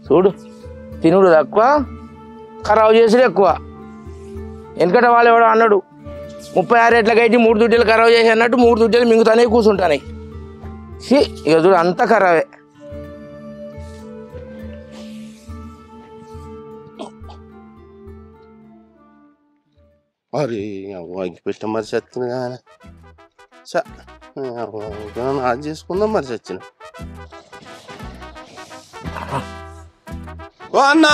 చూడు తినుడు తక్కువ ఖరాబు చేసుడు ఎక్కువ. ఎందుకంటే వాళ్ళు ఎవడో అన్నాడు 36 ఏట్లకైతే 3 దుడ్డలు ఖరాబు చేసి అన్నట్టు 3 దుడ్డలు మింగుతానే కూర్చుంటాయి. ఇక చూడు అంతా ఖరాబే. అరే అగ్గి పెట్ట మరి చచ్చిన కానీ అది చేసుకుందాం మరి చచ్చిన. ఓ అన్నా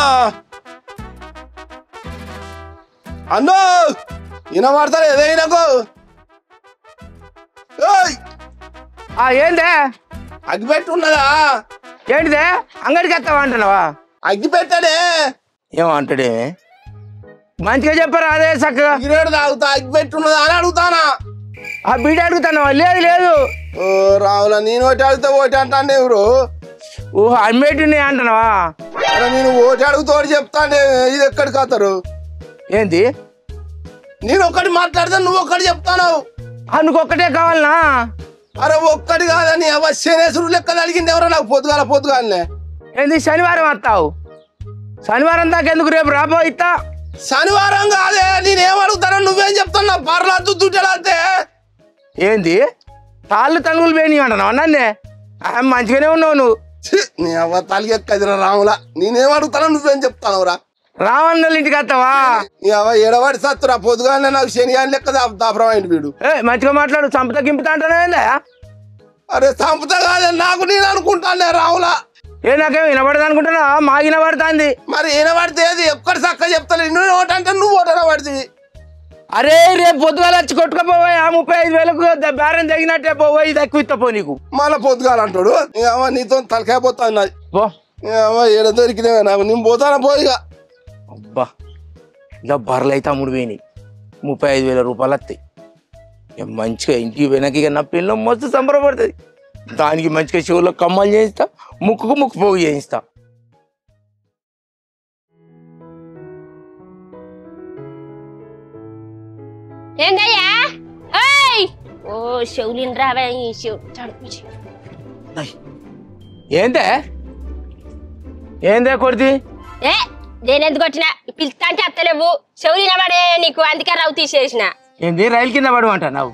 అన్నో వినబడతారు ఏదైనాకు. ఏందే అగ్గిపెట్టి ఉన్నదా? ఏంటిదే అంగడికి వస్తావా అంటున్నావా? అగ్గి పెట్టాడే. ఏమంటాడేమి మంచిగా చెప్పారు. అదే చక్కగా గిరేడు తాగుతా అగ్గిపెట్టి ఉన్నదా అని అడుగుతానా? ఆ బీట అడుగుతాను. లేదు లేదు ఓ రావులా నేను ఒకటి అడిగితే ఒకటి అంటాను ఎవరు? ఓహో అమ్మేటిని అంటున్నావా? అరే నేను ఒకటి అడుగుతాడు చెప్తాను. ఇది ఎక్కడికి వస్తారు? ఏంది నేను ఒక్కటి మాట్లాడితే నువ్వు ఒక్కటి చెప్తాను. నువ్వు ఒక్కటే కావాలనా? అరే ఒక్కటి కాదని శనేశ్వరుడు లెక్క అడిగింది ఎవరో నాకు పొద్దుగాలనే. ఏంది శనివారం వస్తావు? శనివారం దాకా ఎందుకు? రేపు రాబో ఇస్తా. శనివారం కాదే నేనేం అడుగుతానో నువ్వేం చెప్తున్నా? పర్లాదు దుడ్డలాతే ఏంది తాళ్ళు తనుగులు పోయినాయి అంటున్నావు నన్నే? మంచిగానే ఉన్నావు నువ్వు. నీ అవ్వ తలిగెక్కదిన రాములా. నేనేం అడుగుతానో నువ్వేం చెప్తావురా? రావణుల ఇంటికి వస్తావా? నీ అవ్వ ఎడవాడి సత్తురా పొద్దుగానే నాకు శనిగాని లెక్క దాపరమైంది వీడు. మంచిగా మాట్లాడు. చంపత గింపుతా అంటానే. అరే చంపుతా కాదే నాకు నేను అనుకుంటానే రాములా. నాకేం వినబడదు అనుకుంటున్నా? మా వినబడుతుంది. మరి వినబడితే అది ఎక్కడ చక్క చెప్తాను. నువ్వు ఒకటంటే నువ్వు ఒకటి వినబడుతుంది. అరే రేపు పొద్దుగాల వచ్చి కొట్టుకపోయి 35,000 బేరం తగినట్టే పోవో. ఇది ఎక్కువ ఇస్తపో నీకు. మళ్ళా పొద్దుగాల అంటాడు. నీతో తలకాయ పోతాను నాది. ఏడ దొరికినా నాకు నేను పోతానా పోయిగా. అబ్బా ఇలా బర్రెలు అయితే అమ్ముడు పోయినాయి. 35,000 రూపాయలు వస్తాయి. మంచిగా ఇంటికి వెనక్కి నా పిల్లలు మస్తు సంబరపడుతుంది. దానికి మంచిగా చెవులో కమ్మలు చేయిస్తా, ముక్కుకు ముక్కు పోగు చేయిస్తా. ఏందయ్యా? ఓ షౌలిన్ రావా? ఏందే ఏందే కొడితే? నేనెందుకు వచ్చినా? పిలుస్తా అంటే అత్తలేవు. షౌలిన పడే నీకు, అందుకే రవ్వు తీసేసిన. ఏంది రైలు కింద పడమంటావు?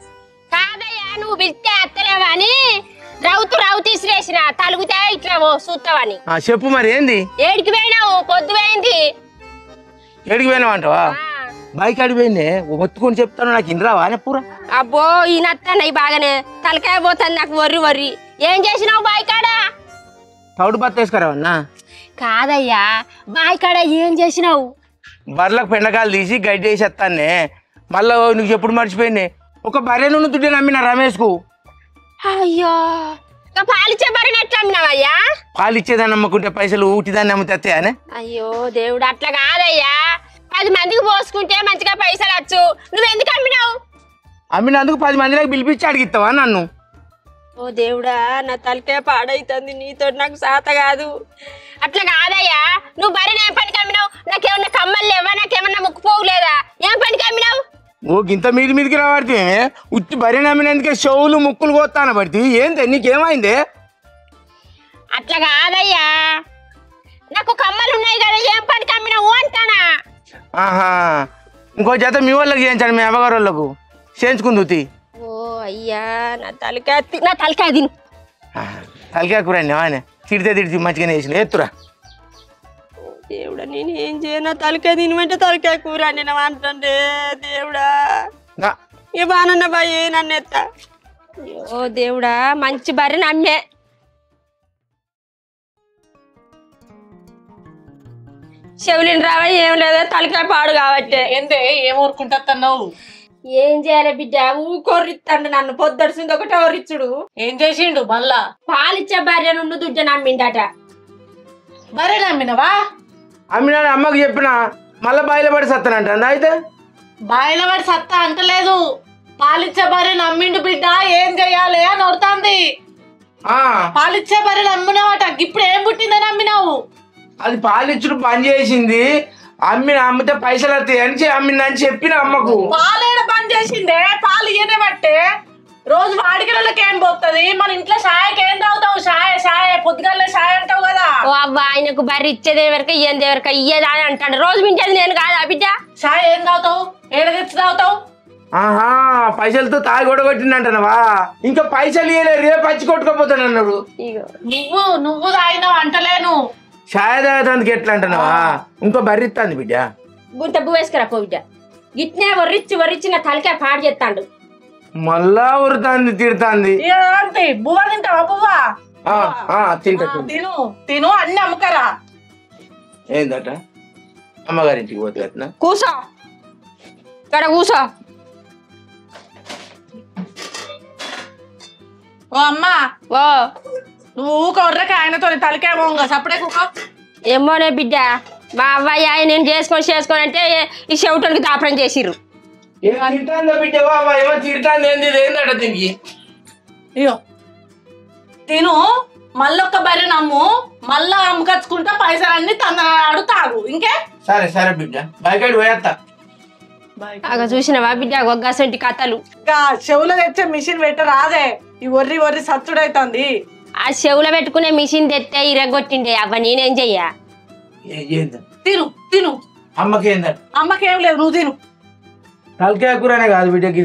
కాదయ్యా నువ్వు పిలిస్తే అత్తలేవా అని రవ్వు తీసిరేసిన. తలుగుతా ఇట్లా చూస్తావని. చెప్పు మరి ఏంది? ఏడికి పోయినావు? పొద్దు పోయింది. ఏడికి పోయినావు అంటావా? బైక్ అడిపోయింది ఒత్తుకొని చెప్తాను. నాకు ఇన్రావా పూరా? అబ్బో ఈయనత్తాయి బాగానే తలకాయ పోతుంది నాకు. వర్రి ఏం చేసినావు బాయికాడ? తౌడు బత్త వేసుకురావన్నా? కాదయ్యా బాయికాడ ఏం చేసినావు? బర్రెలకు పెండకాయలు తీసి గడ్డి వేసేస్తానే. మళ్ళా నీకు ఎప్పుడు మర్చిపోయింది. ఒక బర్రె నుండి దుడ్డి నమ్మిన రమేష్కు. అయ్యో పాలిచ్చే బర్రెని ఎట్లా అమ్మినావయ్యా? పాలిచ్చేదాన్ని నమ్మకుంటే పైసలు ఊటిదాన్ని నమ్ముతాయి అని. అయ్యో దేవుడు అట్లా కాదయ్యా. 10 మందికి పోసుకుంటే మంచిగా పైసలు వచ్చు. నువ్వెందుకు అమ్మినావు? అమ్మినందుకు 10 మందికి పిలిపించి అడిగిస్తావా నన్ను? ఓ దేవుడా నా తలకాయ పాడైతుంది. నీతో నాకు సాత కాదు. అట్లా కాదయ్యా. నువ్వు బర్రెని ఏం పనికి అమ్మినావు? నాకేమన్నా కమ్మలు లేవా? నాకేమన్నా ముక్కు పోగులేదా? ఏం పనికి అమ్మినావు? ఓ గింత మీదికి రాబడితే ఉత్తి బర్రెని అమ్మినందుకే చెవులు ముక్కులు కోస్తాను పడితే. ఏంది నీకేమైంది? అట్లా కాదయ్యా. నాకు కమ్మలు ఉన్నాయి కదా, ఏం పనికి అమ్మినావు అంటానా? ఇంకో జత మీ వాళ్ళకి చేయించాను, మీ అమ్మగారు వాళ్ళకు చేయించుకుంది. ఓ అయ్యా నా తలకాయ తిను. తలకాయ కూర ఆయన తిడితే మంచిగానే వేసిన. ఎత్తురా దేవుడా నేను ఏం చేయనా? తలకాయ తినమంటే తలకాయ కూర నేను అంటుండే. దేవుడా ఏ బానన్న బాయ్ నన్ను ఎత్త. ఓ దేవుడా మంచి బర్రెని అమ్మే. చెవులిని రావా ఏం లేదా? తలకాయ పాడు కాబట్టి. ఏందే ఏం ఊరుకుంటున్నావు? ఏం చేయాలి బిడ్డ? ఊకొర్రిత్తండు నన్ను. పొద్దుడుసింది ఒకటే ఒర్రిచ్చుడు. ఏం చేసిండు మళ్ళా? పాలిచ్చే భార్య నుండి దుడ్డ నమ్మిండట. బర్రె నమ్మినవా? అమ్మినా అమ్మకు చెప్పిన మళ్ళా బాయిలో పడి సత్తానంట. అయితే బాయిల పడి సత్తా అంటలేదు. పాలిచ్చే బర్రె నమ్మిండు బిడ్డ. ఏం చెయ్యాలి అని వడుతుంది. పాలిచ్చే బర్రె నమ్మినావట. ఇప్పుడు ఏం పుట్టిందని అమ్మినావు? అది పాలిచ్చుడు బంద్ చేసింది. అమ్మితే పైసలు వస్తాయి అని అమ్మిందని చెప్పిన అమ్మకు. పాలేడ బంద్ చేసిందే? పాలు ఇయ్యనే బట్టే రోజు వాడికి ఏం పోతుంది మన ఇంట్లో షాయకి ఏం తాగుతావు షాయ పొద్దుగాల షాయ అంటావు కదా ఓ అవ్వ ఆయనకు బర్రె ఇచ్చేది ఎవరిక ఇయ్యేది ఎవరిక ఇయ్యేదా అని అంటాడు రోజు మించేది నేను కాదా బిడ్డ షాయ ఏం తాగుతావు ఏడ తెచ్చి తాగుతావు ఆహా పైసలతో తాగి కొట్టగొట్టిందంటనవా ఇంకా పైసలు ఇయ్యలే రేపు పచ్చి కొట్టుకోపోతాను అన్నాడు నువ్వు తాగినావు అంటలేను ఛాయ తాగడానికి ఎట్లా అంటున్నావా ఇంకో బర్రె ఇస్తాంది బిడ్డ గుంత బువ్వ వేసుకురా పో బిడ్డ గిట్నే వర్రిచ్చి నా తలకే పాడు చేస్తాడు మళ్ళా ఉరుతాంది తిడుతాంది బువ్వ తింటావా బువ్వ తింటా తిను తిను అన్ని అమ్మకరా ఏందట అమ్మగారింటికి పోతే అట్లా కూసో ఇక్కడ కూసో ఓ అమ్మా ఓ నువ్వు ఊకొర్రక ఆయనతో తలకేమో సపడే కుక్క ఏమోనే బిడ్డ మా అవ్వయ్య నేను చేసుకొని అంటే ఈ చెవిటోనికి దాపడం చేసిర్రు తింటాందో బిడ్డ ఏమో తింటాంది ఏందట దీనికి అయ్యో తిను మళ్ళొక్క బర్రె నమ్ము మళ్ళా అమ్మకచ్చుకుంటా పైసలన్నీ తన్నాడు తాగు ఇంకే సరే సరే బిడ్డ బయకాడి పోయేస్తా అగ చూసినవా బిడ్డ గొగ్గసంటి కథలు చెవులో తెచ్చే మిషన్ పెట్ట రాదే ఈ ఒర్రి సత్తుడైతుంది ఆ చెవులో పెట్టుకునే మిషన్ తెస్తే ఇరగొట్టిండే అవ్వ నేనేం చెయ్యా తిను తిను అమ్మకేందట అమ్మకేం లేదు నువ్వు తిను తలకాయ కూరనే కాదు బిడ్డకి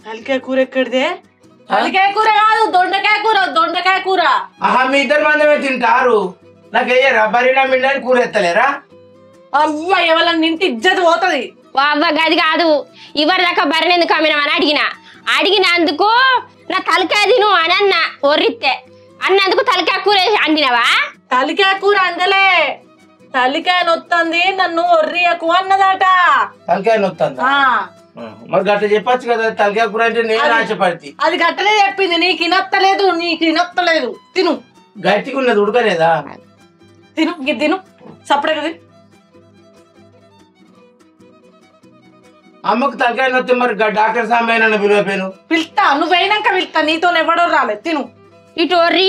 తలకాయ కూర ఎక్కడిదే తలకాయ కూర కాదు దొండకాయ కూర ఆహా మీ ఇద్దరు మందమే తింటారు నాకు వేయరా బరినా మిండని కూర ఎత్తలేరా అవ్వ ఎవరన్నా ఇంటి ఇజ్జత్ పోతుంది అవ్వ గది కాదు ఇవరి దాకా బరినెందుకు అమ్మినామని అడిగినందుకు నా తలకాయ తిను అని అన్న ఒర్రిత్తే అన్నందుకు తలకాయ కూర అండినవా తలకాయ కూర అందలే తలకాయ నొత్తంది నన్ను ఒర్రియకు అన్నదట తలకాయ నొత్తంది మరి గట్ల చెప్పచ్చు కదా తలకాయ కూర అంటే నేను ఆశపడితే అది గట్టలే చెప్పింది నీకు ఇనొత్తలేదు తిను గట్టిగా ఉన్నది ఉడకలేదా తిను తిను సపరేట్ తిను అమ్మకు తలకాయ నొత్తే మరి డాక్టర్ సాంబయ్య పిలువపోయాను పిలుస్తా నువ్వైనాక పిలుస్తా నీతో ఎవడో రాలేదు తిను ఇటు ఒర్రి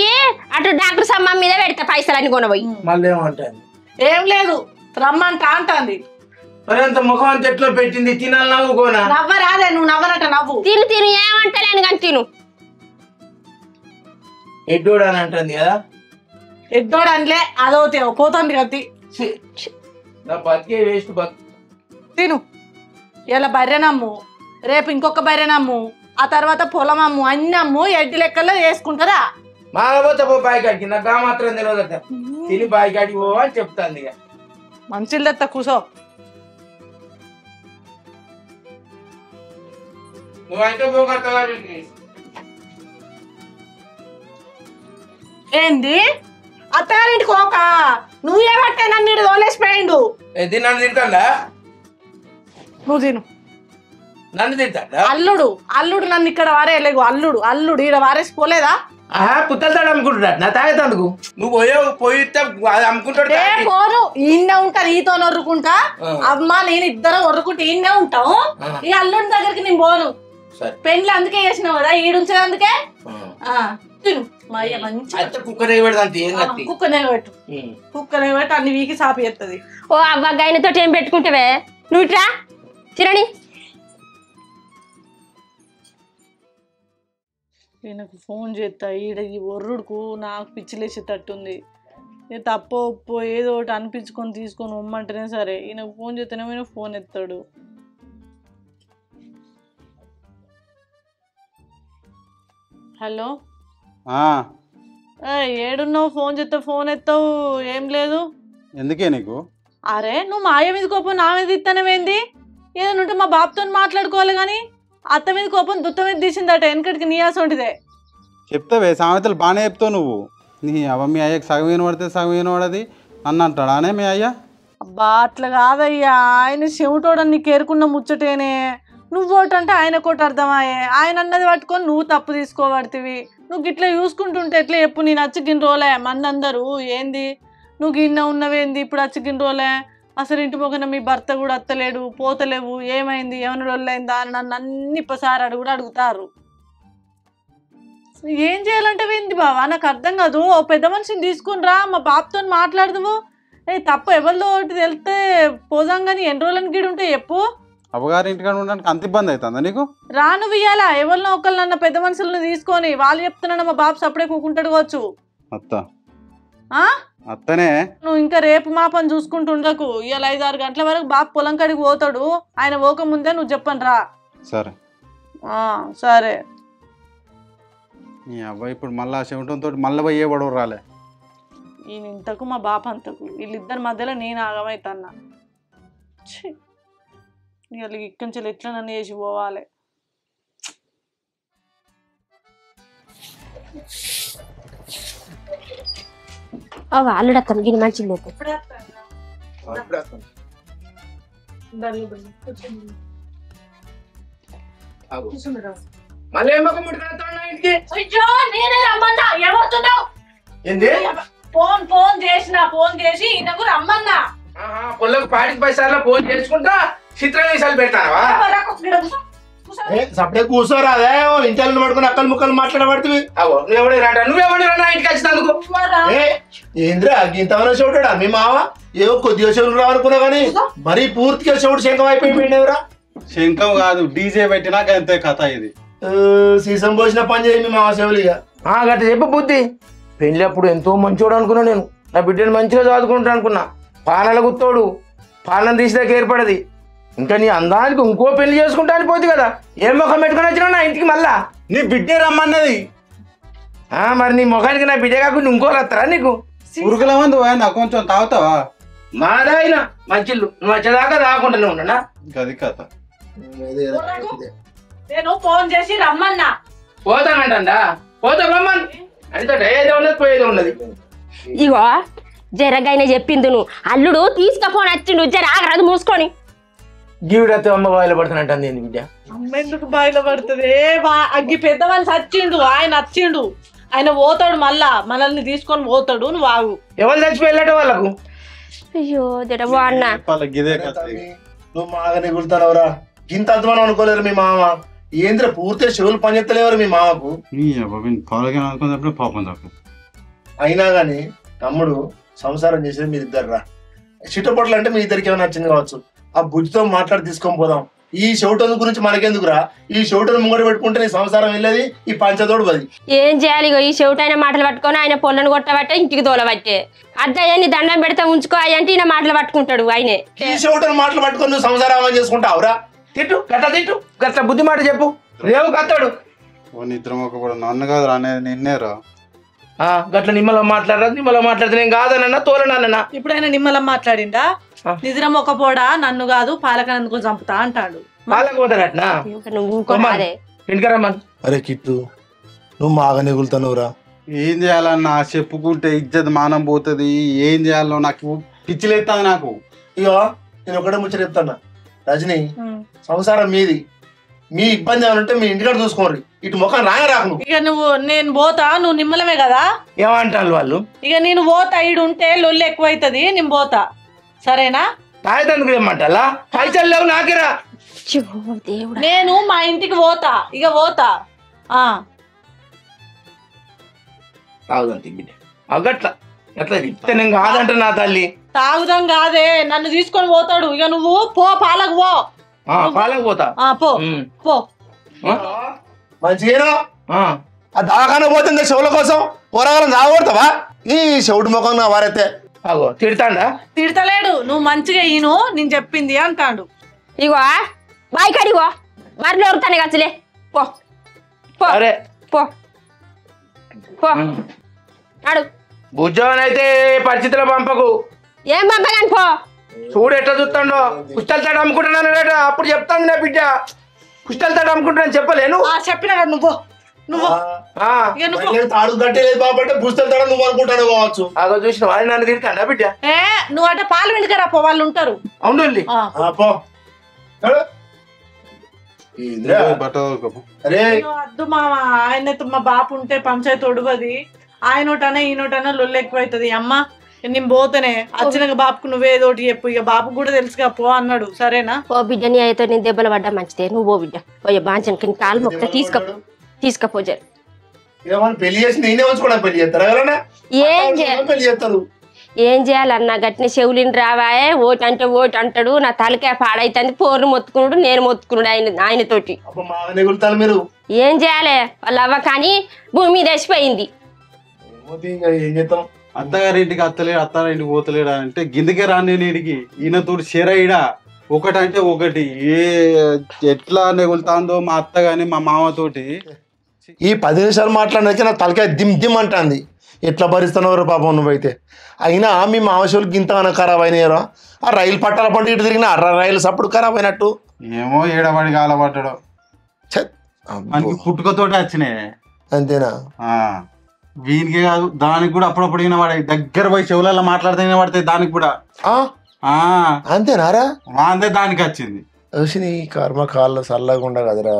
అటు డాక్టర్ సమ్మ మీద పెడతా పైసలని కొనబోయి మళ్ళీ ఏమంటాను ఏం లేదు రమ్మంటా అంటాంది మరి అంత ముఖం అంత ఎట్లా పెట్టింది తినాలి నవ్వుకోనా నవ్వరాదే నువ్వు నవ్వనట నవ్వు తిను ఏమంటలేను కానీ తిను ఎడ్డోడు అని అంటుంది కదా ఎడ్డోడు అనలే అదో పోతుంది కత్తి నా బతికే వేస్ట్ తిను ఇలా బర్రె నమ్ము రేపు ఇంకొక బర్రె నమ్ము ఆ తర్వాత పొలం అమ్ము అన్ని అమ్ము ఎడ్డి లెక్కల్లో వేసుకుంటారా మాకపోతే పో బాయికాడికి నాకు మాత్రం తెలియదట తిని బాయికాడికి పో అని చెప్తాను ఇక మంచిల్దత్త కూసో నువ్వంటే పోగొట్టగా ఏంది అత్తగారింటికి పోక నువ్వేమట్టే నన్ను ఇటు తోలేసిపోయిండు నన్ను తింటాడా నువ్వు తిను నన్ను తింటాడా అల్లుడు నన్ను ఇక్కడ వారేయలేగు అల్లుడు ఈడ వారేసి పోలేదా ఆహా పుత్తలతాడు అమ్ముకుంటున్నాడు నా తాగేతందుకు నువ్వు పోయితే అమ్ముకుంటాడు పోను ఈయన ఉంటారు ఈతో ఒర్రుకుంటా అమ్మ నేను ఇద్దరం ఒర్రుకుంటా ఈయనే ఉంటాం ఈ అల్లుడి దగ్గరికి నేను పోను పెండ్లు అందుకే చేసినావు కదా ఈడుంచే అందుకే తిను మా అయ్య మంచి కుక్కనే పెట్టు అన్ని వీకి సాపి చేస్తుంది ఓ అవ్వ గాయనతో ఏం పెట్టుకుంటావే నువ్వు ఇట్రా చిరణి ఈయనకు ఫోన్ చేస్తా ఈడ ఈ ఒర్రుడుకు నాకు పిచ్చిలేసేటట్టుంది తప్పో ఒప్పో ఏదో ఒకటి అనిపించుకొని తీసుకొని ఉమ్మంటేనే సరే ఈయనకు ఫోన్ చేస్తేనే ఫోన్ ఎత్తాడు హలో ఏడున్నావు ఫోన్ చేస్తే ఫోన్ ఎత్తావు ఏం లేదు ఎందుకే నీకు అరే నువ్వు మాయ మీద కోపం నా మీద ఇస్తానవేంది ఏదైనా ఉంటే మా బాబుతో మాట్లాడుకోవాలి కానీ అత్త మీద కోపం దుత్త మీద తీసిందట వెనకటికి నీ ఆసంటిదే చెప్తావే సామెతలు బాగానే చెప్తావు నువ్వు నీ అవ్వ మీ అయ్యకి సగం వినపడితే సగం వినపడది నన్ను అంటాడు అనే మీ అయ్యా అబ్బా అట్లా కాదయ్యా ఆయన చెవిటోడని నీకు ఏరుకున్న ముచ్చటేనే నువ్వు ఒకటంటే ఆయన ఒకటి అర్థమాయే ఆయన అన్నది పట్టుకొని నువ్వు తప్పు తీసుకోబడుతుంది నువ్వు ఇట్లా చూసుకుంటుంటే ఎట్లా చెప్పు నేను అచ్చిగిన రోలే మందందరూ ఏంది నువ్వు గిన్నె ఉన్నవేంది ఇప్పుడు అచ్చిగిన రోలే అసలు ఇంటి మొక్కన మీ భర్త కూడా అత్తలేడు పోతలేవు ఏమైంది ఏమైనా రొల్లైందా అని నన్ను అన్ని ఇప్పసారి కూడా అడుగుతారు ఏం చేయాలంటే ఏంది బావా నాకు అర్థం కాదు ఓ పెద్ద మనిషిని తీసుకుని రా మా బాబుతో మాట్లాడదువు తప్పు ఎవరిదో ఒకటి వెళ్తే పోదాం కానీ ఎన్ని రోజులని గీడు ఉంటే చెప్పు అవ్వగారి ఇంటికాడ ఉండడానికి అంత ఇబ్బంది అవుతుందా నీకు? రాను ఇయ్యాలా ఎవరినో ఒకళ్ళన్న పెద్ద మనుషులను తీసుకొని వాళ్ళు చెప్తున్నాను మా బాబు సప్పుడే కూకుంటాడు కావచ్చు. అత్త అత్తనే నువ్వు ఇంకా రేపు మా పని చూసుకుంటూ ఉండకు. ఇవాళ 5-6 గంటల వరకు బాబు పొలం కాడికి పోతాడు. ఆయన పోక ముందే నువ్వు చెప్పను రా. సరే సరే. నీ అబ్బాయి ఇప్పుడు మళ్ళీ చెమటంతో మళ్ళీ పోయే పడవ రాలే. ఈయన ఇంతకు మా బాప అంతకు వీళ్ళిద్దరి మధ్యలో నేను ఆగమవుతాన్నా. ఇవాళ ఇక్కడి నుంచి ఎట్లా నన్ను వేసి పోవాలి. అల్లుడు అతను గిని మంచి లేదు. మళ్ళీ ఏం మొక్క ముట్టుకున్నా ఇంటికి? నేనే రమ్మన్నా. ఏమవుతున్నావు? ఏంది? ఫోన్ చేసి ఈయనకు రమ్మన్నా. పొల్లకు పాటికి పైసార్లు ఫోన్ చేసుకుంటా చిత్రవేశాలు పెడతావా? సపడే కూర్చోరా. అదే ఇంటర్లు పడుకుని అక్కలు ముక్కలు మాట్లాడబడుతుంది. నువ్వెవడి రాట నువ్వెవడి రా ఇంటికి వచ్చినందుకు? ఏంద్రా ఇంతవరకు చెవుటాడా మీ మావ? ఏవో కొద్దిగా చెవులు రావనుకున్నా కానీ మరీ పూర్తిగా చెవుడు శంఖం అయిపోయిపోయినవరా. శంఖం కాదు డీజే పెట్టినాక అంతే కథ. ఇది సీసం పోసిన పని చేయి మీ మావ చెవులుగా. గట్ట చెప్పు బుద్ధి. పెళ్లి అప్పుడు ఎంతో మంచోడు అనుకున్నా నేను. నా బిడ్డను మంచిగా చదువుకుంటా అనుకున్నా. పాలన గుత్తోడు పాలన తీసేదాకా ఏర్పడది. ఇంకా నీ అందానికి ఇంకో పెళ్లి చేసుకుంటా అని పోతుంది కదా. ఏం ముఖం పెట్టుకుని వచ్చినా నా ఇంటికి మళ్ళా? నీ బిడ్డే రమ్మన్నది. మరి నీ ముఖానికి నా బిడ్డ కాకుండా ఇంకోరు వస్తారా నీకు? ఉరుకుల మంది పోయిందా? కొంచెం తాగుతావా? మాదాయినా మంచిళ్ళు నువ్వు వచ్చేదాకా రాకుండానే ఉన్నా. గది కథ. నేను ఫోన్ చేసి రమ్మన్నా. పోతానంటా పోతా రమ్మని అంటే ఏదో ఉన్నది పోయేది ఉన్నది. ఇగో జరగైనా చెప్పింది నువ్వు. అల్లుడు తీసుకపోని వచ్చిండు. జర ఆగరాదు మూసుకొని. జీవిడతో అమ్మ బాయిలో పడుతున్నట్టు ఏంది బిడ్డ? అమ్మ ఎందుకు బాయిలో పడుతుంది? అగ్గి పెద్ద మనిషి వచ్చిండు. ఆయన వచ్చిండు. ఆయన పోతాడు మళ్ళా మనల్ని తీసుకొని పోతాడు. నువ్వు ఆగు. ఎవరు చచ్చిపోయినట్టు వాళ్ళకు? అయ్యో జడబో అన్న గిదే కథ. నువ్వు మాగా నిగులుతానవరా. ఇంత అర్థమని అనుకోలేరు మీ మామ. ఏంద్ర పూర్తిగా చెవులు పనిచేస్తలేవారు మీ మామకు. పాపం తప్ప అయినా గాని తమ్ముడు సంసారం చేసేది మీరిద్దరు రా. చిట్టపొట్లు అంటే మీ ఇద్దరికి ఏమైనా నచ్చింది కావచ్చు. ఆ బుద్ధితో మాట్లాడి తీసుకొని పోదాం. ఈ చెవిటోని గురించి మనకెందుకురా? ఈ చెవిటోని ముంగడ పెట్టుకుంటే నీ సంసారం వెళ్ళేది. ఈ పంచతోడు పది ఏం చేయాలి? ఈ చెవిటైన మాటలు పట్టుకొని ఆయన పొలను కొట్టబట్టే ఇంటికి తోలబట్టే. అద్దయ్యని దండం పెడితే ఉంచుకో అయ్యంటే ఈయన మాటలు పట్టుకుంటాడు. ఆయనే ఈ చెవిటోని మాటలు పట్టుకొని నువ్వు సంసారం చేసుకుంటావురా? తిట్టు గట్ల తిట్టు గట్ల బుద్ధి మాట చెప్పు. రేవు కత్తాడు. నిద్రం ఒక కూడా నన్ను కాదు రానేది నిన్నేరా. గట్ల నిమ్మలో మాట్లాడరా? నిమ్మలో మాట్లాడితే నేను కాదనన్నా తోలనన్నా. ఇప్పుడు ఆయన నిమ్మలం మాట్లాడిందా? నిద్రం ఒక పోడా నన్ను కాదు పాలకనందుకు చంపుతా అంటాడు. వాళ్ళకి పోతారట్నా? ఇంటికరమ్మని. అరే కిట్టు నువ్వు మాగా నిగులుతానురా. ఏం చేయాలన్నా? చెప్పుకుంటే ఇజ్జత్ మానం పోతుంది. ఏం చేయాలో నాకు పిచ్చిలేస్తుంది నాకు. ఇగో నేను ఒకటే ముచ్చట చెప్తాను రజని. సంసారం మీది. మీ ఇబ్బంది ఏమైనా ఉంటే మీ ఇంటికాడ చూసుకోండి. ఇటు ముఖం రాకు. ఇక నేను పోతా. నువ్వు నిమ్మలమే కదా. ఏమంటారు వాళ్ళు? ఇక నేను పోతా. ఈడు ఉంటే లొల్లి ఎక్కువైతుంది. నేను పోతా. సరేనా? తాగేందుకు ఏమంటా? పైసలు లేవు నాకేరా. నేను మా ఇంటికి పోతా. ఇక పోతా. తాగుదాం బిడ్డ. అగట్లా ఎట్లా చెప్తే నేను కాదంట నా తల్లి. తాగుదాం కాదే నన్ను తీసుకొని పోతాడు. ఇక నువ్వు పో పాలకు పో. పాలకు పోతా. పో పో. మంచిగా ఆ దవాఖాన పోతుంది చెవుల కోసం. పోరాగాలం తాగొడతావా? ఈ చెవుడు ముఖం నా వారైతే తిడతాడా? తిడతలేడు. నువ్వు మంచిగా ఈను నేను చెప్పింది అంటాడు. ఇగో బాయ్ కాడిగో మరలు ఎవరుతానే కచ్చలే. పో అరే పో పో నాడు. భుజం అయితే పరిస్థితిలో పంపకు. ఏం పంపగాని పో. చూడు ఎట్లా చూస్తాడో. కుష్టలు తాడు అమ్ముకుంటున్నాను. అప్పుడు చెప్తాను నా బిడ్డ కుష్టలు తాడు అమ్ముకుంటున్నాను చెప్పలేను. చెప్పినా కదా నువ్వు తాడు కట్టేలేదు బాబట్టే పుస్తలు తాడు నువ్వు అనుకుంటాను కావచ్చు. అదో చూసిన వాళ్ళు నన్ను తిడతాడా బిడ్డ? నువ్వు అంటే పాలు వెంటకరా పో. వాళ్ళు ఉంటారు. అవును అద్దు మామ. ఆయన మా బాపు ఉంటే పంచాయతీ ఒడువది. ఆయనోటనే ఈనోటనే లొల్లు ఎక్కువైతుంది. అమ్మ నేను పోతేనే వచ్చిన బాపుకు నువ్వేదోటి చెప్పు. ఇక బాపు కూడా తెలుసుగా పో అన్నాడు. సరేనా? ఓ బిడ్డ నీ అయితే నేను దెబ్బలు పడ్డా మంచిదే. నువ్వు ఓ బిడ్డ పోయే బాంచనికి కాలు మొక్క తీసుకపోజారు. పెళ్లి చేసి నేనే ఉంచుకోవడం పెళ్లి చేస్తారా? ఏం పెళ్లి చేస్తారు. ఏం చేయాలన్నా గట్టిన చెవులిని రావాయే ఓటు అంటే ఓటు అంటాడు నా తలకాయ పాడైతుంది పోరును మొత్తుకున్నాడు నేను మొత్తుకున్నాడు ఆయనతోటి మీరు ఏం చేయాలి వాళ్ళ అవ్వ కానీ భూమి మీద వేసిపోయింది ఏం చేద్దాం అత్తగారింటికి అత్తారింటికి పోతలేడా అంటే గిందకే రాని నీడికి ఈయనతోటి షేరయ్యడా ఒకటంటే ఒకటి ఎట్లా నెగులుతాందో మా అత్త గాని మా మామతోటి ఈ 10 నిమిషాలు మాట్లాడినాక నా తలకాయ దిమ్ అంటుంది. ఎట్లా భరిస్తున్నావు పాపం నువ్వైతే. అయినా మీ మామశోళ్ళకి ఇంతగానో ఖరాబ్ అయినాయరా. ఆ రైలు పట్టాల పంట ఇటు తిరిగిన రైలు సప్పుడు ఖరాబ్ అయినట్టు. ఏమో ఏడబడి కాలపడ్డాడు మనకి పుట్టుకతోటి వచ్చినాయి అంతేనా? వీనికి కాదు దానికి కూడా అప్పుడప్పుడు వినబడాయి. దగ్గర పోయి చెవులలో మాట్లాడితే వినబడతాయి దానికి కూడా. అంతేనారా? అంతే దానికి వచ్చింది. నీ కర్మ కాళ్ళ చల్లకుండా కదరా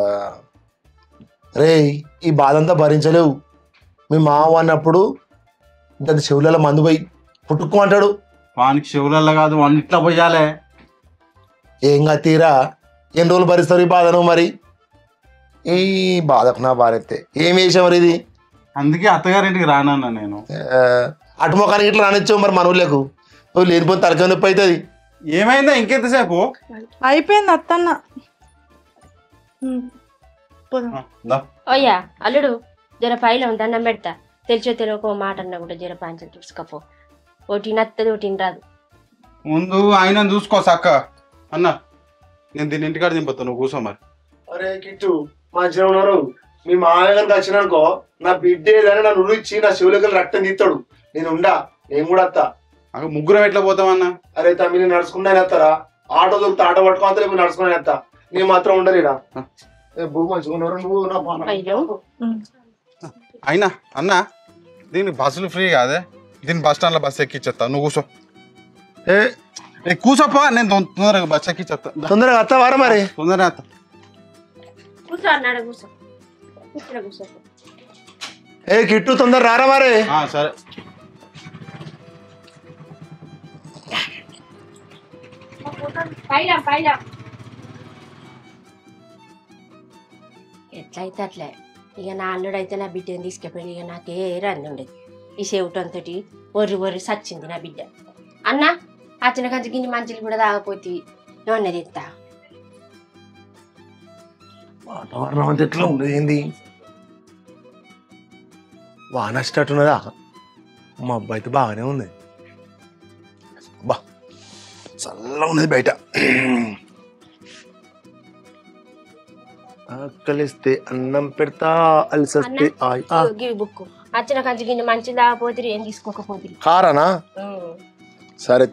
రే. ఈ బాధ అంతా భరించలేవు. మీ మామ అన్నప్పుడు దాని చెవులలో మందు పోయి పుట్టుకోమంటాడు. వానికి చెవులలో కాదు వాడిని ఇట్లా పోయాలే. ఏంగా తీరా ఎన్ని రోజులు భరిస్తారు ఈ బాధను? మరి ఈ బాధకు నా భార్యతే ఏం వేసాం మరి ఇది. అందుకే అత్తగారింటికి రానన్నా నేను. అటు మొఖానికి ఇట్లా రానిచ్చావు మరి మన ఊళ్ళకు. నువ్వు లేనిపోతే తలకాయ నొప్పి అవుతుంది. ఏమైందా ఇంకెంతసేపు? అయిపోయింది అత్తన్న. ఓయ్యా అల్లుడు జర పైలో దండం పెడతా. తెలిసో తెలియక మాట అన్నా కూడా జర పాంచలు చూసుకోపో. ఒకటి నత్తది ఒకటి రాదు. ముందు ఆయన చూసుకో సక్క అన్న. నేను దీని ఇంటికాడ దింపుతా నువ్వు కూర్చో మరి. అరే కిట్టు మంచిగా ఉన్నారు. మీ మామయ్య గారికి వచ్చినానుకో నా బిడ్డ ఏదైనా నన్ను ఉరిచ్చి నా శివులకి రక్తం తీస్తాడు. నేను ఉండా, నేను కూడా వస్తా. ముగ్గురం ఎట్లా పోతామన్నా? అరే తమ్మి నేను నడుచుకుంటా వస్తారా? ఆటో దొరికితే ఆటో పట్టుకోవాలి, లేకపోతే నడుచుకుని వస్తా. నేను మాత్రం ఉండలేడా? మంచిగా ఉన్నారు నువ్వు నా. అయినా అన్న దీనికి బస్సులు ఫ్రీ కాదే. దీన్ని బస్ స్టాండ్ లో బస్సు ఎక్కిచ్చేస్తా. నువ్వు కూర్చో. కూర్చోపో. నేను తొందరగా బస్సు ఎక్కిచ్చేస్తా. తొందరగా వస్తావారా? మరి తొందరగా వస్తా. కూర్చో అన్నాడు కూర్చో. కూర్చో. ఏ కిట్టు తొందర రారా మరి. సరే. ఎట్లయితే అట్లే. ఇక నా అల్లుడైతే నా బిడ్డని తీసుకుపోయి ఇక నాకే రంది ఉండేది. ఈ చెవిటంతో ఒర్రి సచ్చింది నా బిడ్డ. అన్న అచ్చిన కంచి గిన్ని మంచిలు కూడా తాగపోతే నన్నది ఎత్తా. వాతావరణం అంతా ఎట్లా ఉండేది? ఏంది వాన వచ్చేటట్టున్నదా? మా అబ్బాయి అయితే బాగానే ఉంది. బా చల్లగా ఉన్నది బయట. ఆకలిస్తే అన్నం పెడతా, అలసస్తే బుక్ అచ్చిన కంచి గిన్ని మంచిలు తాగపోతే ఏం తీసుకోకపోతే కారానా? సరే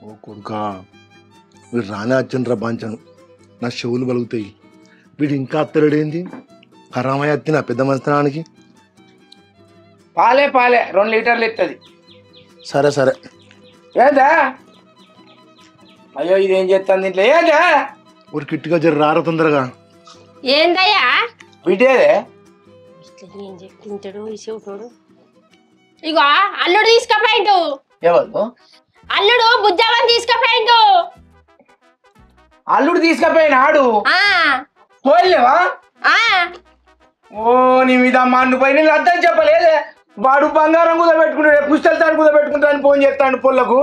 ఓ కొడుకా, వీడు రానే వచ్చిండ్రా బాంచను. నా చెవులు బలుగుతాయి. వీడు ఇంకా అత్తలేడేంది? ఖరామయ్య అత్తి నా పెద్ద మంచనానికి. పాలే 2 లీటర్లు ఇస్తుంది. సరే ఏదా? అయ్యో ఇదేం చేస్తాను దీంట్లో? ఏదా ఊరి కిట్టుగా జర రారా తొందరగా. ఏందయ్యా బిడ్డేదే? ఏం చెప్తుంటాడు ఈ చెవిటోడు. ఇగో అల్లుడు తీసుకపోయిండు. ఎవరు? అల్లుడు బుజ్జావని తీసుకపోయిండు. అల్లుడు తీసుకపోయినాడు? పోలేవా? ఓ నీ మీద మండు పోయి నేను అర్థం చెప్పలేదే. వాడు బంగారం కూడా పెట్టుకుంటాడు, పుస్తల తాడు కూడా పెట్టుకుంటాను ఫోన్ చేస్తాను పొల్లకు.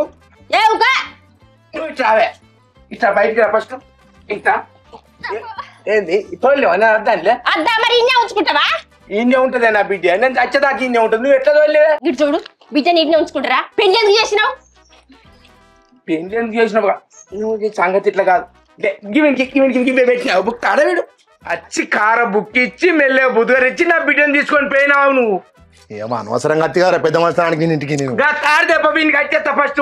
ఇట్లావే ఇట్లా బయటికి రా ఫస్ట్. ఇట్లా ఏంది తోలేవా? నేను అర్థంలే. అద్దా మరి ఇన్నే ఉంచుకుంటావా? ఇన్నే ఉంటదే నా బిడ్డ. నేను చచ్చేదాకా ఇన్నే ఉంటుంది. నువ్వు ఎట్లా తోలేవే? ఇటు చూడు బిడ్డని ఇన్నే ఉంచుకుంటారా? పెళ్లి ఎందుకు చేసినావు? పెళ్లి ఎందుకు చేసినావు? నువ్వు సంగతి ఇట్లా కాదు. పెట్టినావు బుక్ అడవిడు వచ్చి కార బుక్ ఇచ్చి మెల్లె బుధవారిచ్చి నా బిడ్డను తీసుకొని పోయినావు నువ్వు. ఏమో అనవసరంగా అత్తిగారా పెద్ద మంచానికి ఇంటికి. నేను తాడు దెబ్బ వీనికి వచ్చేస్తా ఫస్ట్.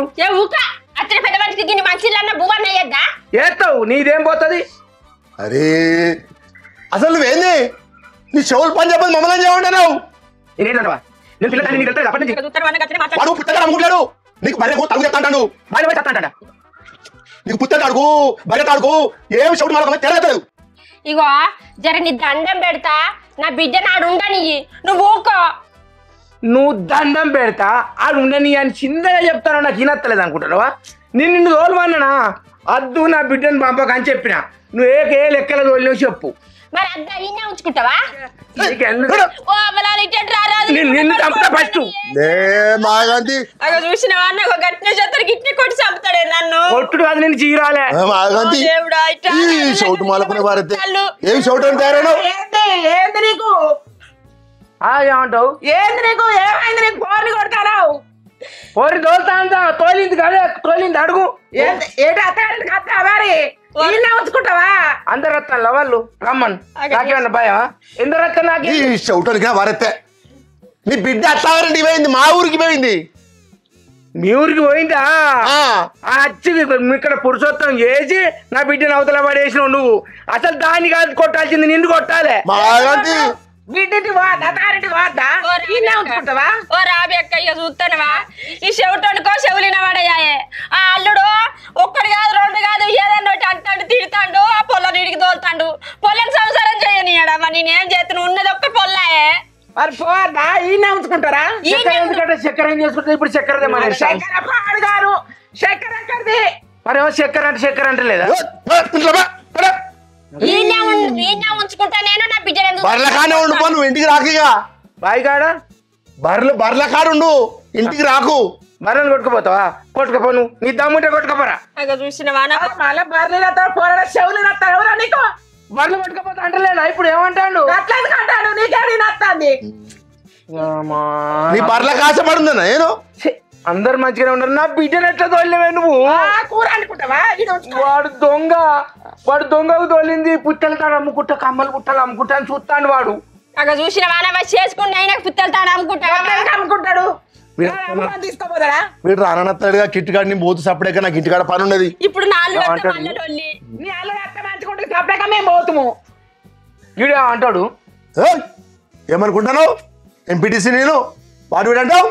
పెద్ద మనిషికి మంచిలన్న భూవన్న అయ్యద్దా? ఏస్తావు నీదేం పోతుంది? అరే అసలు నువ్వేంది? నీ చెవులు పని చెప్పదు మమ్మల్ని చేయమంటున్నావు. వాడు పుట్టగా అమ్ముకుంటాడు. నీకు బర్రె తలుగు చెప్తాంటాడు. నీకు పుట్ట తాడుకు బర్రె తాడుకు ఏమి చెవుడు మనకు తెలియదు. ఇగో జర నీ దండం పెడతా నా బిడ్డ నాడు ఉండని. నువ్వు ఊకో. నువ్వు దండం పెడతా ఆడు ఉండని అని చిన్నగా చెప్తాను. నాకు వినత్తలేదు అనుకుంటున్నావా? నిన్ను తోలమన్నానా అద్దు నా బిడ్డను పంపకని చెప్పిన నువ్వు ఏ లెక్కల తోలినో చెప్పు మరి అంతా ఈయనే ఉంచుకుంటావా నీకెందుకు? ఓ అమలాలు ఇటు రారాదు నిన్ను చంపుతా ఫస్ట్ మాగంతి అగో చూసినవా అన్న ఒక గట్టిన చేస్తాడు గిట్ని కొట్టి చంపుతాడే నన్ను కొట్టుడు అది నేను చీరాలే మాగంతి దేవుడా ఇట్లా ఈ షౌట్ మాలకునే వారైతే ఏం షౌట్ అని తయారైనా ఏంది నీకు ఏమంటావు ఏంది నీకు ఏమైంది నీకు పోర్ని కొడతారావు పోరి తోలుతా అంతా తోలింది కదా తోలింది అడుగు ఏంటి అత్తగారింటి కత్తా మరి ఈయన ఉంచుకుంటావా అందరు వస్తాను వాళ్ళు రమ్మన్ నాకేమన్నా భయమా ఎందరు వస్తా నాకు ఈ షౌట్ అనికా వారైతే నీ బిడ్డ అత్తావారండి పోయింది మా ఊరికి పోయింది మీ ఊరికి పోయిందా వచ్చి ఇక్కడ పురుషోత్తం చేసి నా బిడ్డను అవతల పడేసినావు నువ్వు అసలు దాన్ని కాదు కొట్టాల్సింది నిన్ను కొట్టాలే మాగంతి బిడ్డటి వాద్దా అత్తగారింటి వాద్దా ఈయన ఉంచుకుంటావా ఓ రాబి అక్క ఇక చూస్తానవా ఈ చెవిటోనుకో చెవులిన వాడయ్యాయే ఆ అల్లుడు ఒక్కడు కాదు రెండు కాదు ఏదన్నా ఒకటి అంటాడు తిడతాడు ఆ పొల్ల నీడికి తోలుతాడు పొల్లని సంసారం చేయనియాడమ్మా నేనేం చేస్తాను ఉన్నది ఒక్క పొల్లాయే మరి పోద్దా ఈయన ఉంచుకుంటారా ఎందుకంటే చక్కెర ఏం చేసుకుంటే ఇప్పుడు చక్కెరదే మన చక్కెర పాడు గారు చక్కెర ఎక్కడిది మరి చక్కెర అంటే లేదా ఈయన ఉంచుకుంటా నేను నా బిడ్డలు బర్ల కానే ఉండు పో నువ్వు ఇంటికి రాకిగా బాయి కాడ బర్ల కాడుండు ఇంటికి రాకు బర్రెలు కొట్టుకుపోతావా కొట్టుకపో నువ్వు నీ దమ్ముంటే కొట్టుకపోరా అగ చూసినవా మళ్ళీ బర్రెలు పోరాడ చెవులు నత్తాడు ఎవరా నీకు బర్రెలు కొట్టుకపోతా అంటలేనా ఇప్పుడు ఏమంటాడు అట్లేదు అంటాడు నీకేడి నత్తాంది నీ బర్ల కాసపడుందన్నా నేను అందరు మంచిగానే ఉన్నారు నా బిడ్డను ఎట్లా తోలినవే నువ్వు కూర అనుకుంటావా వాడు దొంగకు తోలింది పుట్టలు తాడు అమ్ముకుంటా కమ్మలు పుట్టలు అమ్ముకుంటా అని చూస్తాడు వాడు అగ చూసినవా చేసుకుంటే అయినా పుత్తలు తాడు అమ్ముకుంటాడు తీసుకోపోతాడా వీడు రానత్తడుగా కిట్టుగాడిని పోతు సప్పుడేక నాకు ఇంటికాడ పని ఉన్నది ఇప్పుడు నాలుగు నీ అల్లు అత్త మంచుకుంటే సపరేక మేము పోతుము వీడు అంటాడు ఏమనుకుంటాను ఎంపీటీసీ నేను వాడు వీడంటావు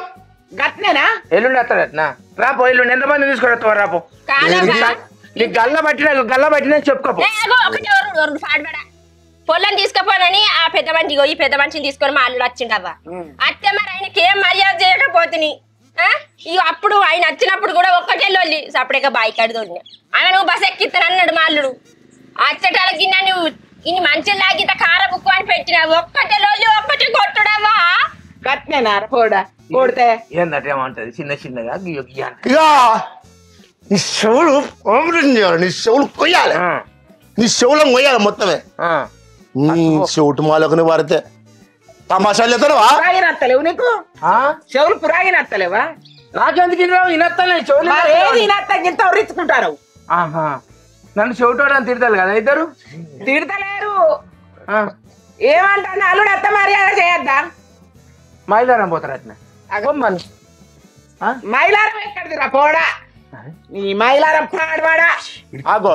గట్నేనా ఎల్లుండి వస్తాడు అట్నా రాపో ఎల్లుండి ఎంతమంది తీసుకొస్తావు రాపో నీకు గల్ల పట్టినా చెప్పుకోపో పొల్లని తీసుకుపోనని ఆ పెద్ద మనిషి ఈ పెద్ద మనిషిని తీసుకొని మా అల్లుడు వచ్చిండవ్వ అత్తే మరి ఆయనకి ఏం మర్యాద చేయకపోతుంది ఇక అప్పుడు ఆయన వచ్చినప్పుడు కూడా ఒక్కటే లొల్లి సపరేట్గా బాయికాడు తోలిన ఆమె నువ్వు బస్ ఎక్కిస్తాను అన్నాడు మా అల్లుడు అచ్చటాల గిన్నె నువ్వు ఇన్ని మంచిగా లాగిత కార బుక్కు అని పెట్టినావు ఒక్కటే లొల్లి ఒక్కటే కొట్టుడవ్వా గట్నేనా పోడా కొడితే ఏంటంటే ఏమంటది చిన్నగా ఇక నీ చెవులు ఆపరేషన్ చేయాలి నీ చెవులు కొయ్యాలి నీ చెవులను కొయ్యాలి మొత్తమే చెవుటు మాలకుని వారితే తమాషాలు చేస్తావా పురాగినత్తలేవు నీకు చెవులు పురాగినత్తలేవా నాకెందుకు వినత్తలే ఇంత ఉరించుకుంటారు నన్ను చెవిటోడని తిడతారు కదా ఇద్దరు తిడతలేరు ఏమంటాను అల్లుడు అత్త మర్యాద చేయొద్దా మైలారం పోతారు అట్లా మైలారం ఎక్కడిదిరా పోడా నీ మైలారం పాడవాడా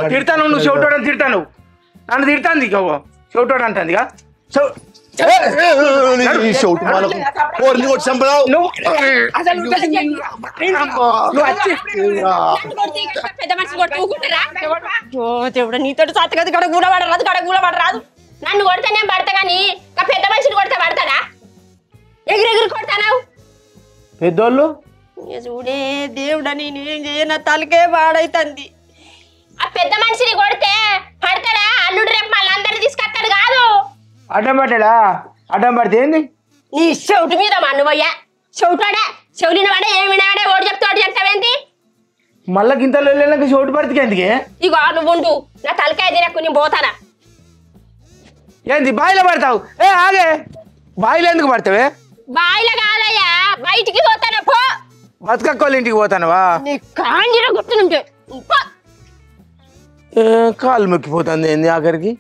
తిడతాను నువ్వు చెవిటోడని తిడతాను నన్ను తిడతాంది చెవిటోడు అంటుంది చెవుటు మాలకు కోరిని కొట్టి చంపదావు పెద్ద మనిషి దేవుడు నీతో సత్త కదా కడ కూడబడరాదు కడ కూడబడరాదు నన్ను కొడితే నేను పడతా కానీ పెద్ద మనిషిని కొడితే పడతాడా ఎగిరెగిరి కొడతానావు పెద్దోళ్ళు చూడే దేవుడా నేనేం చేయన తలకే పాడైతుంది ఆ పెద్ద మనిషిని కొడితే పడతాడా అల్లుడు రేపు మళ్ళీ అందరిని తీసుకొస్తాడు కాదు అడ్డం పడితే ఏంది నీ చెవుటు మీద మన్నుపోయా చెవుటాడా చెవులిన వాడే ఏమినాడే ఓడి చెప్తావేంటి మళ్ళా గింతలు వెళ్ళాక చెవిటి పడితే ఎందుకే ఇగో నువ్వు ఉండు నా తలకాయ తినకు నేను పోతానా ఏంది బాయిలో పడతావు ఆగే బాయిలో ఎందుకు పడతావే బాయిలో కాదయ్యా బయటికి పోతానా పో బతుకక్కోళ్ళ ఇంటికి పోతానవా నీ కాంజిర గుర్తునుంటే కాలు మొక్కిపోతుంది ఏంది ఆఖరికి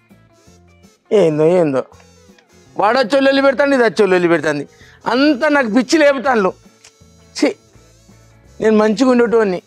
ఏందో వాడు వచ్చి పెడతాను ఇది వచ్చి పెడతాంది అంతా నాకు పిచ్చి లేపుతాను నేను మంచిగా ఉండేటోని